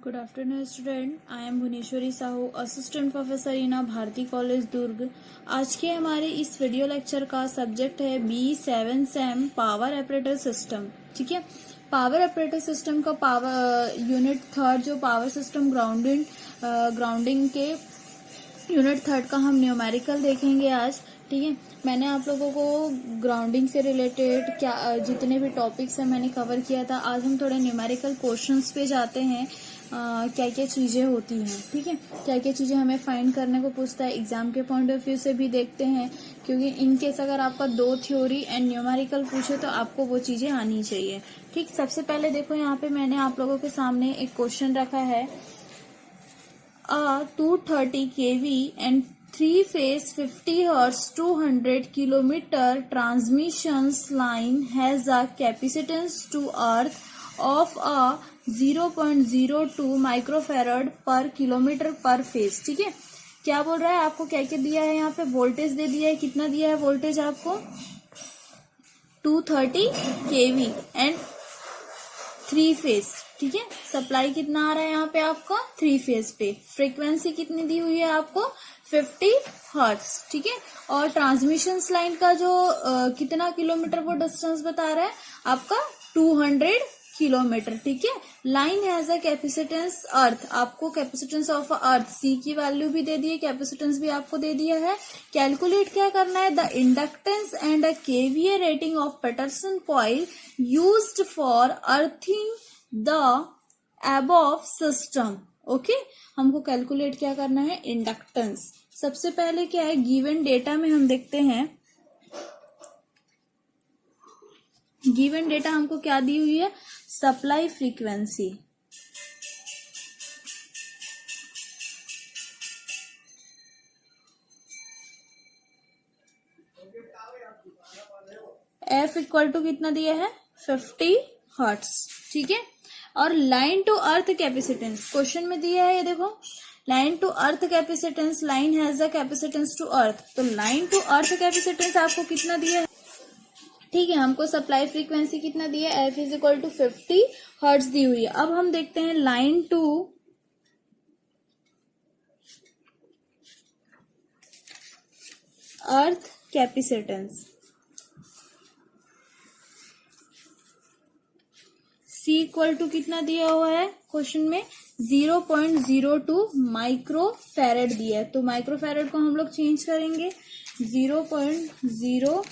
Good afternoon student, I am Bhuvaneshwari Sahu, assistant professor in Bharati college Durg. आज के हमारे इस वीडियो लेक्चर का सब्जेक्ट है B7 same power operator system. ठीक है, पावर ऑपरेटर सिस्टम का पावर यूनिट थर्ड जो पावर सिस्टम ग्राउंडिंग के यूनिट थर्ड का हम न्यूमेरिकल देखेंगे आज। ठीक है, मैंने आप लोगों को ग्राउंडिंग से रिलेटेड क्या जितने भी टॉपिक्स हैं मैंने कवर किया था। आज हम थोड़े न्यूमेरिकल क्वेश्चंस पे जाते हैं। क्या क्या चीजें होती हैं, ठीक है, क्या क्या चीजें हमें फाइंड करने को पूछता है, एग्जाम के पॉइंट ऑफ व्यू से भी देखते हैं, क्योंकि इनकेस अगर आपका 2 थ्योरी एंड न्यूमेरिकल पूछे तो आपको वो चीजें आनी चाहिए। ठीक, सबसे पहले देखो यहाँ पे मैंने आप लोगों के सामने एक क्वेश्चन रखा है। 230 kV and 3-phase 50 Hz 200 kilometer transmission line has a capacitance to earth of a 0.02 microfarad per kilometer per phase। ठीक है, क्या बोल रहा है, आपको क्या क्या दिया है, यहाँ पे वोल्टेज दे दिया है, कितना दिया है वोल्टेज आपको 230 kV एंड 3 फेज। ठीक है, सप्लाई कितना आ रहा है यहाँ पे आपका 3 फेज पे, फ्रीक्वेंसी कितनी दी हुई है आपको 50 हर्ट्ज। ठीक है, और ट्रांसमिशन लाइन का जो कितना किलोमीटर वो डिस्टेंस बता रहा है आपका 200 किलोमीटर। ठीक है, लाइन हैज अ कैपेसिटेंस अर्थ, आपको कैपेसिटेंस ऑफ अर्थ सी की वैल्यू भी दे दी है, कैपेसिटेंस भी आपको दे दिया है। कैलकुलेट क्या करना है, the inductance and a KVA rating of Peterson coil used for earthing the above system. Okay, हमको कैलकुलेट क्या करना है, इंडक्टेंस। सबसे पहले क्या है, गिवन डेटा में हम देखते हैं, गिवन डेटा हमको क्या दी हुई है, supply frequency, F equal to कितना दिया है 50 हर्ट्ज। ठीक है, और line to earth capacitance question में दिया है, ये देखो line to earth capacitance, line has a capacitance to earth, तो लाइन टू अर्थ कैपेसिटेंस आपको कितना दिया है। ठीक है, हमको सप्लाई फ्रीक्वेंसी कितना दिया है, F is equal to 50 hertz दी हुई है। अब हम देखते हैं line to earth capacitance, C equal to कितना दिया हुआ है क्वेश्चन में 0.02 माइक्रो फैरेड दिया है, तो माइक्रो फैरेड को हम लोग चेंज करेंगे 0.0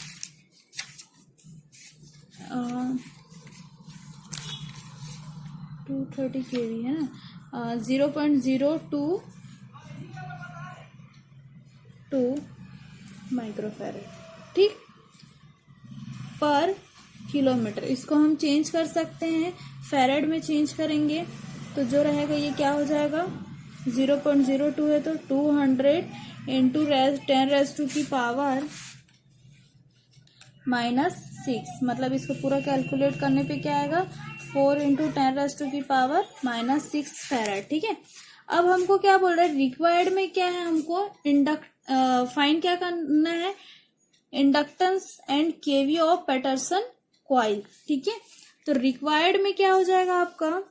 230 kV है ना, 0.022 माइक्रोफैरेड। ठीक, पर किलोमीटर, इसको हम चेंज कर सकते हैं, फैरेड में चेंज करेंगे तो जो रहेगा ये क्या हो जाएगा 0.02 है तो 200 इंटू 10⁻² की पावर -6, मतलब इसको पूरा कैलकुलेट करने पे क्या आएगा 4 इंटू 10⁻² की पावर -6 फैरेड। ठीक है, अब हमको क्या बोल रहा है, रिक्वायर्ड में क्या है, हमको फाइंड क्या करना है, inductance and KV of Peterson coil. ठीक है, तो रिक्वायर्ड में क्या हो जाएगा आपका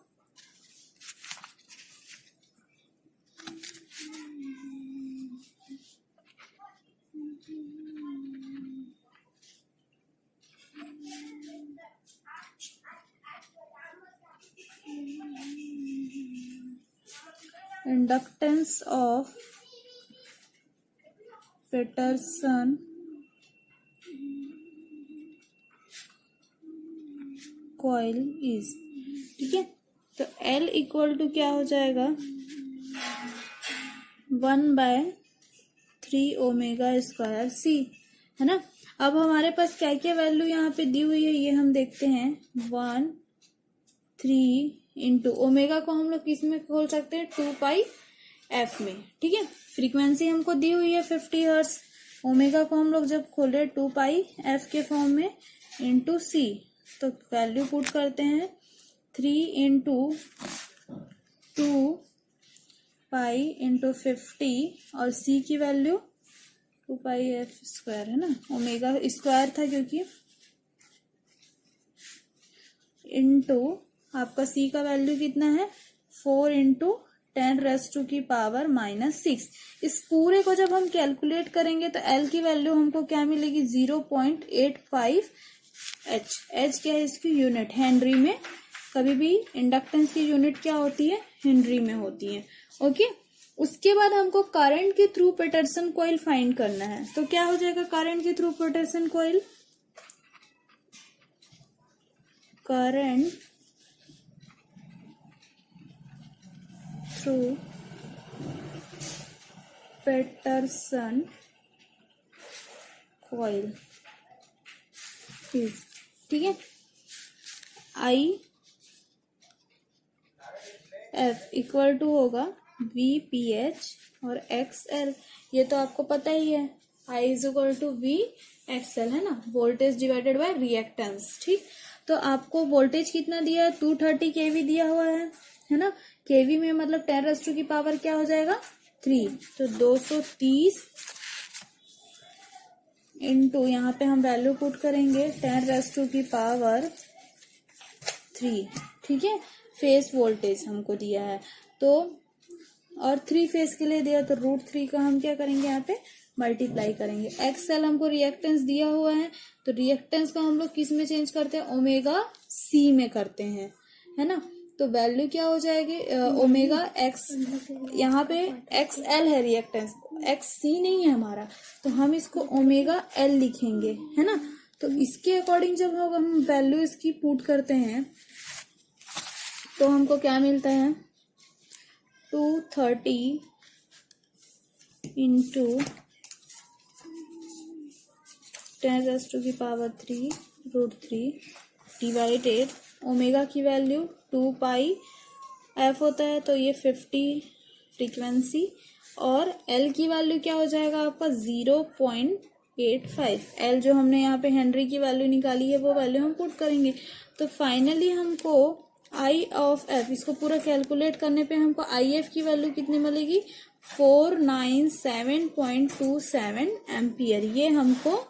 inductance of Peterson coil is. ठीक है, तो L इक्वल टू क्या हो जाएगा 1/3 ओमेगा स्क्वायर C, है ना। अब हमारे पास क्या क्या वैल्यू यहाँ पे दी हुई है ये हम देखते हैं, 1/3 इंटू ओमेगा को हम लोग किस में खोल सकते हैं 2πf में। ठीक है, फ्रीक्वेंसी हमको दी हुई है 50 हर्ट्ज, ओमेगा को हम लोग जब खोल रहे 2πf के फॉर्म में इंटू C, तो वैल्यू पुट करते हैं 3 इंटू 2π इंटू 50 और C की वैल्यू 2πf स्क्वायर है ना, ओमेगा स्क्वायर था क्योंकि, इंटू आपका C का वैल्यू कितना है 4 इंटू 10⁻⁻⁶। इस पूरे को जब हम कैलकुलेट करेंगे तो एल की वैल्यू हमको क्या मिलेगी 0.85 एच। एच क्या है इसकी यूनिट, हेनरी में। कभी भी इंडक्टेंस की यूनिट क्या होती है, हेनरी में होती है। ओके, उसके बाद हमको करंट के थ्रू पैटर्सन कॉइल फाइंड करना है। तो क्या हो जाएगा करंट के through Patterson coil, current through Patterson coil is, ठीक है, आई एफ इक्वल टू होगा वी पी एच और एक्स एल। ये तो आपको पता ही है, I is equal to V X L, है ना, वोल्टेज डिवाइडेड बाय रिएक्टेंस। ठीक, तो आपको वोल्टेज कितना दिया है, 230 केवी दिया हुआ है ना। केवी में मतलब 10⁻³ क्या हो जाएगा 3, तो 230 इंटू यहाँ पे हम वैल्यू पुट करेंगे 10⁻3, ठीक है। फेस वोल्टेज हमको दिया है तो, और 3 फेस के लिए दिया तो √3 का हम क्या करेंगे यहाँ पे मल्टीप्लाई करेंगे। एक्सएल हमको रिएक्टेंस दिया हुआ है तो रिएक्टेंस का हम लोग किस में चेंज करते हैं, ओमेगा सी में करते हैं, है ना। तो वैल्यू क्या हो जाएगी ओमेगा एक्स, यहाँ पे एक्स एल है रिएक्टेंस, एक्स सी नहीं है हमारा, तो हम इसको ओमेगा एल लिखेंगे, है ना। तो इसके अकॉर्डिंग जब हम वैल्यू इसकी पुट करते हैं तो हमको क्या मिलता है 230 इंटू 10⁻³ √3 डिवाइडेड ओमेगा की वैल्यू 2 पाई एफ होता है तो ये 50 फ्रीक्वेंसी, और एल की वैल्यू क्या हो जाएगा आपका 0.85। एल जो हमने यहाँ पे हेनरी की वैल्यू निकाली है वो वैल्यू हम पुट करेंगे। तो फाइनली हमको आई ऑफ एफ, इसको पूरा कैलकुलेट करने पे हमको आई एफ की वैल्यू कितनी मिलेगी 497.27 एम्पियर, ये हमको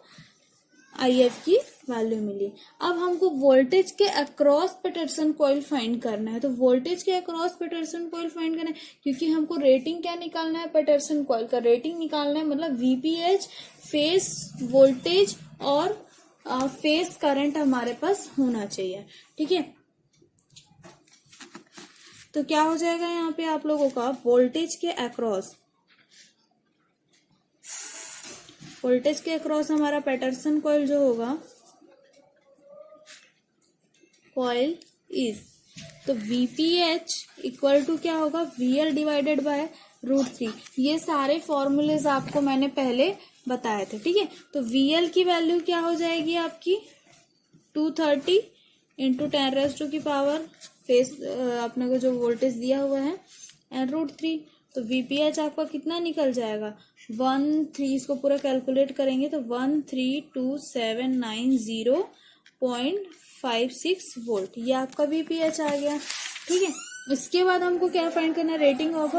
आई एफ की वैल्यू मिली। अब हमको वोल्टेज के अक्रॉस पैटर्सन कॉइल फाइंड करना है। तो वोल्टेज के अक्रॉस पैटर्सन कॉइल फाइंड करना है क्योंकि हमको रेटिंग क्या निकालना है, पैटर्सन कॉइल का रेटिंग निकालना है, मतलब वीपीएच, फेस वोल्टेज और फेस करंट हमारे पास होना चाहिए, ठीक है। तो क्या हो जाएगा यहाँ पे आप लोगों का वोल्टेज के अक्रॉस हमारा पैटर्सन कॉइल जो होगा कॉइल इज, तो वीपीएच इक्वल टू क्या होगा वीएल डिवाइडेड बाय √3। ये सारे फॉर्मूलेज आपको मैंने पहले बताए थे, ठीक है। तो वीएल की वैल्यू क्या हो जाएगी आपकी 230 इंटू 10⁻⁻, फेस अपने को जो वोल्टेज दिया हुआ है एंड √3, तो वीपीएच आपका कितना निकल जाएगा 13, इसको पूरा कैलकुलेट करेंगे तो 132790.56 वोल्ट, ये आपका वीपीएच आ गया, ठीक है। इसके बाद हमको क्या फाइंड करना है, रेटिंग ऑफ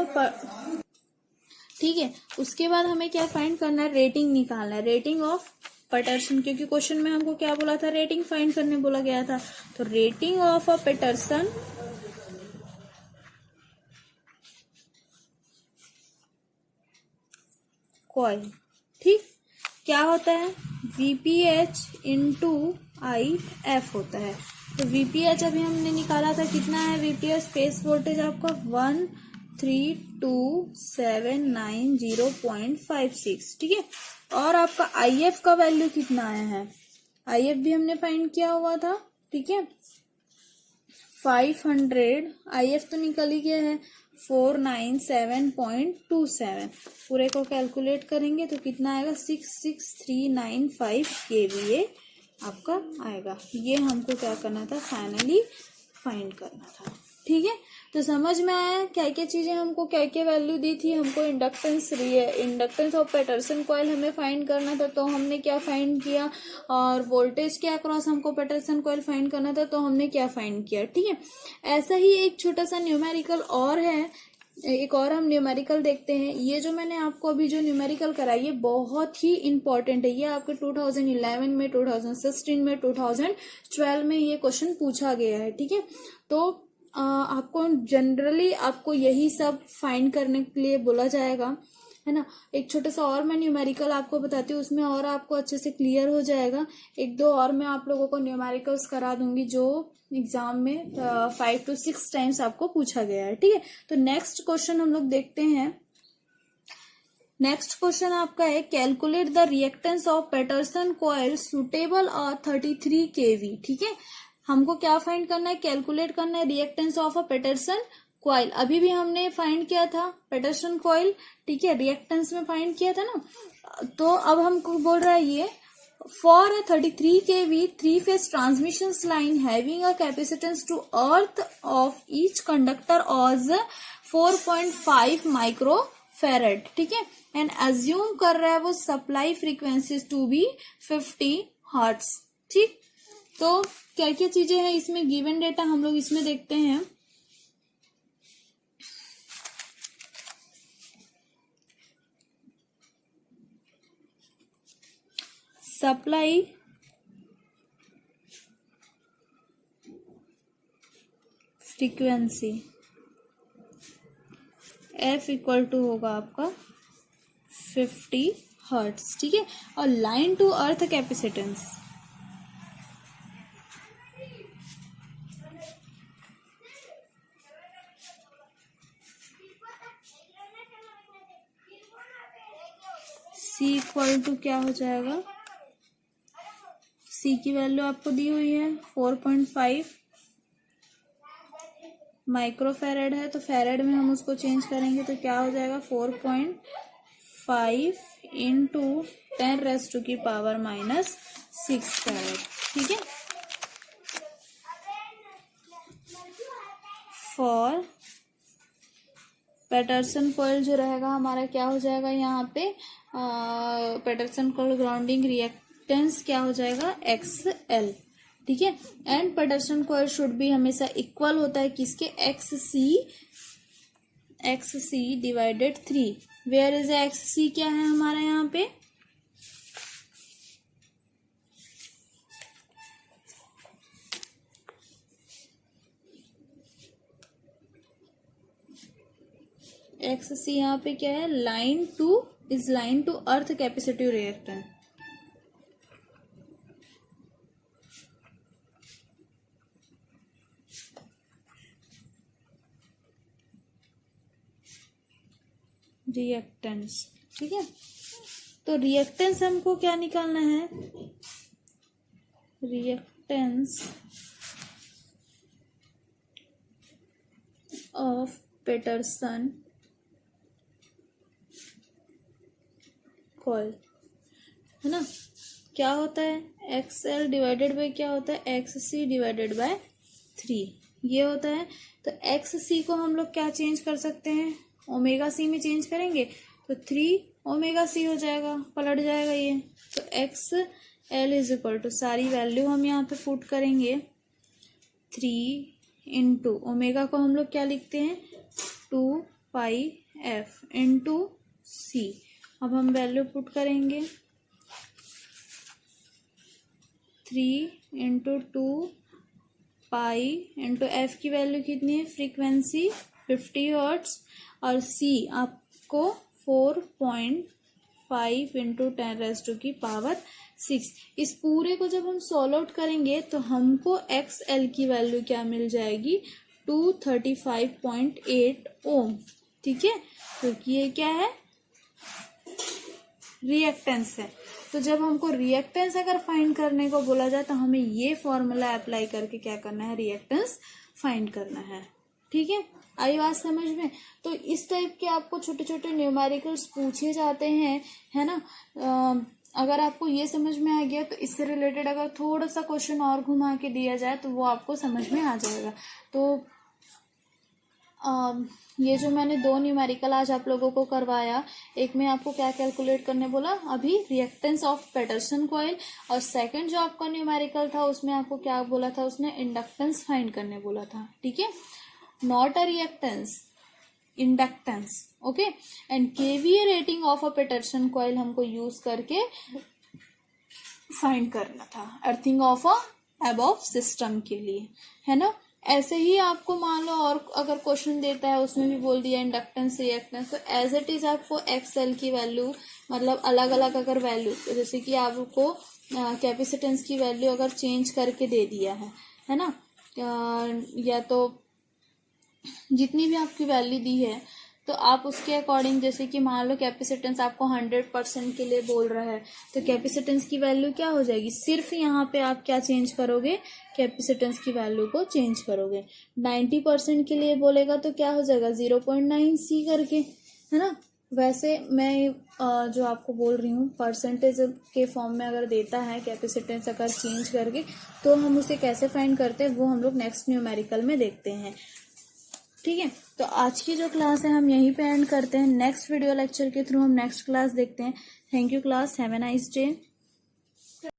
ठीक है। उसके बाद हमें क्या फाइंड करना है, रेटिंग निकालना है, रेटिंग ऑफ पैटर्सन, क्योंकि क्वेश्चन में हमको क्या बोला था, रेटिंग फाइंड करने बोला गया था। तो rating of a Patterson coil, ठीक, क्या होता है वीपीएच इंटू आई एफ होता है। तो वीपीएच अभी हमने निकाला था, कितना है वीपीएच, फेस वोल्टेज आपका 132790.56, ठीक है। और आपका आईएफ का वैल्यू कितना आया है, आईएफ भी हमने फाइंड किया हुआ था, ठीक है, 500, आईएफ तो निकल ही गया है 497.27, पूरे को कैलकुलेट करेंगे तो कितना आएगा 66395 केवीए आपका आएगा। ये हमको क्या करना था, फाइनली फाइंड करना था, ठीक है। तो समझ में आया क्या क्या चीजें हमको क्या क्या वैल्यू दी थी, हमको इंडक्टेंस ऑफ पैटर्सन कॉइल हमें फाइंड करना था तो हमने क्या फाइंड किया, और वोल्टेज के अक्रॉस हमको पैटर्सन कॉइल फाइंड करना था तो हमने क्या फाइंड किया, ठीक है। ऐसा ही एक छोटा सा न्यूमेरिकल और है, एक और हम न्यूमेरिकल देखते हैं। ये जो मैंने आपको अभी जो न्यूमेरिकल कराई है बहुत ही इंपॉर्टेंट है, ये आपके 2011 में, 2016 में, 2012 में ये क्वेश्चन पूछा गया है, ठीक है। तो आपको जनरली आपको यही सब फाइंड करने के लिए बोला जाएगा, है ना। एक छोटा सा और मैं न्यूमेरिकल आपको बताती हूँ, उसमें और आपको अच्छे से क्लियर हो जाएगा। एक दो और मैं आप लोगों को न्यूमेरिकल्स करा दूंगी जो एग्जाम में 5 to 6 टाइम्स आपको पूछा गया है, ठीक है। तो नेक्स्ट क्वेश्चन हम लोग देखते हैं। नेक्स्ट क्वेश्चन आपका है, calculate the reactance of Peterson coil suitable 33 kV, ठीक है। हमको क्या फाइंड करना है, कैलकुलेट करना है reactance of a Peterson coil. अभी भी हमने फाइंड किया था पैटरसन कॉइल, ठीक है, रिएक्टेंस में फाइंड किया था ना। तो अब हमको बोल रहा है ये, for a 33 kV 3-phase transmission line having a capacitance to earth of each conductor was 4.5 microfarad, ठीक है। एंड अज्यूम कर रहा है वो supply frequencies to be 50 hertz, ठीक। तो क्या क्या चीजें हैं इसमें गिवन डेटा हम लोग इसमें देखते हैं। Supply frequency F equal to होगा आपका 50 हर्ट्ज, ठीक है। और line to earth capacitance C equal to क्या हो जाएगा, C की वैल्यू आपको दी हुई है 4.5 माइक्रोफेरेड है, तो फेरेड में हम उसको चेंज करेंगे तो क्या हो जाएगा 4.5 इंटू 10⁻⁻⁻6 फेरेड, ठीक है। फॉर पैटरसन कॉइल जो रहेगा हमारा क्या हो जाएगा यहाँ पे, पैटरसन कॉइल ग्राउंडिंग रिएक्टेंस क्या हो जाएगा XL, ठीक है। And Peterson coil should be हमेशा इक्वल होता है किसके, XC divided 3। Where is XC क्या है हमारा यहाँ पे, XC यहाँ पे क्या है, line to earth capacitive reactance, ठीक है। तो रिएक्टेंस हमको क्या निकालना है, रिएक्टेंस ऑफ पैटरसन कॉइल, है ना। क्या होता है XL डिवाइडेड बाय क्या होता है XC डिवाइडेड बाय 3, ये होता है। तो XC को हम लोग क्या चेंज कर सकते हैं, ओमेगा C में चेंज करेंगे तो 3 ओमेगा C हो जाएगा, पलट जाएगा ये। तो XL इज इक्वल टू सारी वैल्यू हम यहाँ पे पुट करेंगे, 3 इंटू ओमेगा को हम लोग क्या लिखते हैं 2πf इंटू C। अब हम वैल्यू पुट करेंगे 3 इंटू 2π इंटू f की वैल्यू कितनी है, फ्रीक्वेंसी 50 हर्ट्ज, और C आपको 4.5 इंटू 10⁻⁶। इस पूरे को जब हम सॉल्व आउट करेंगे तो हमको XL की वैल्यू क्या मिल जाएगी 235.8 ओम, ठीक है। क्योंकि ये क्या है, रिएक्टेंस है। तो जब हमको रिएक्टेंस अगर फाइंड करने को बोला जाए तो हमें ये फॉर्मूला अप्लाई करके क्या करना है, रिएक्टेंस फाइंड करना है, ठीक है। आई बात समझ में। तो इस टाइप के आपको छोटे छोटे न्यूमेरिकल्स पूछे जाते हैं, है ना। अगर आपको ये समझ में आ गया तो इससे रिलेटेड अगर थोड़ा सा क्वेश्चन और घुमा के दिया जाए तो वो आपको समझ में आ जाएगा। तो ये जो मैंने 2 न्यूमेरिकल आज आप लोगों को करवाया, एक में आपको क्या कैलकुलेट करने बोला अभी, रिएक्टेंस ऑफ पैटरसन कॉइल, और सेकंड जो आपका न्यूमेरिकल था उसमें आपको क्या बोला था, उसने इंडक्टेंस फाइंड करने बोला था, ठीक है। Not a reactance, inductance, okay. And KVA rating of a Peterson coil हमको यूज करके फाइंड करना था earthing of a above system के लिए, है ना। ऐसे ही आपको मान लो और अगर क्वेश्चन देता है उसमें भी बोल दिया इंडक्टेंस रिएक्टेंस, तो एज इट इज आपको एक्सएल की वैल्यू मतलब अलग अलग अगर वैल्यू, जैसे कि आपको कैपेसिटेंस की वैल्यू अगर चेंज करके दे दिया है ना, या तो जितनी भी आपकी वैल्यू दी है तो आप उसके अकॉर्डिंग, जैसे कि मान लो कैपेसिटेंस आपको 100% के लिए बोल रहा है, तो कैपेसिटेंस की वैल्यू क्या हो जाएगी, सिर्फ यहाँ पे आप क्या चेंज करोगे, कैपेसिटेंस की वैल्यू को चेंज करोगे। 90% के लिए बोलेगा तो क्या हो जाएगा 0.9 करके, है ना। वैसे मैं जो आपको बोल रही हूँ परसेंटेज के फॉर्म में अगर देता है कैपेसिटेंस अगर चेंज करके, तो हम उसे कैसे फाइंड करते हैं वो हम लोग नेक्स्ट न्यूमेरिकल में देखते हैं। ठीक है, तो आज की जो क्लास है हम यहीं पे एंड करते हैं। नेक्स्ट वीडियो लेक्चर के थ्रू हम नेक्स्ट क्लास देखते हैं। Thank you class, have a nice day.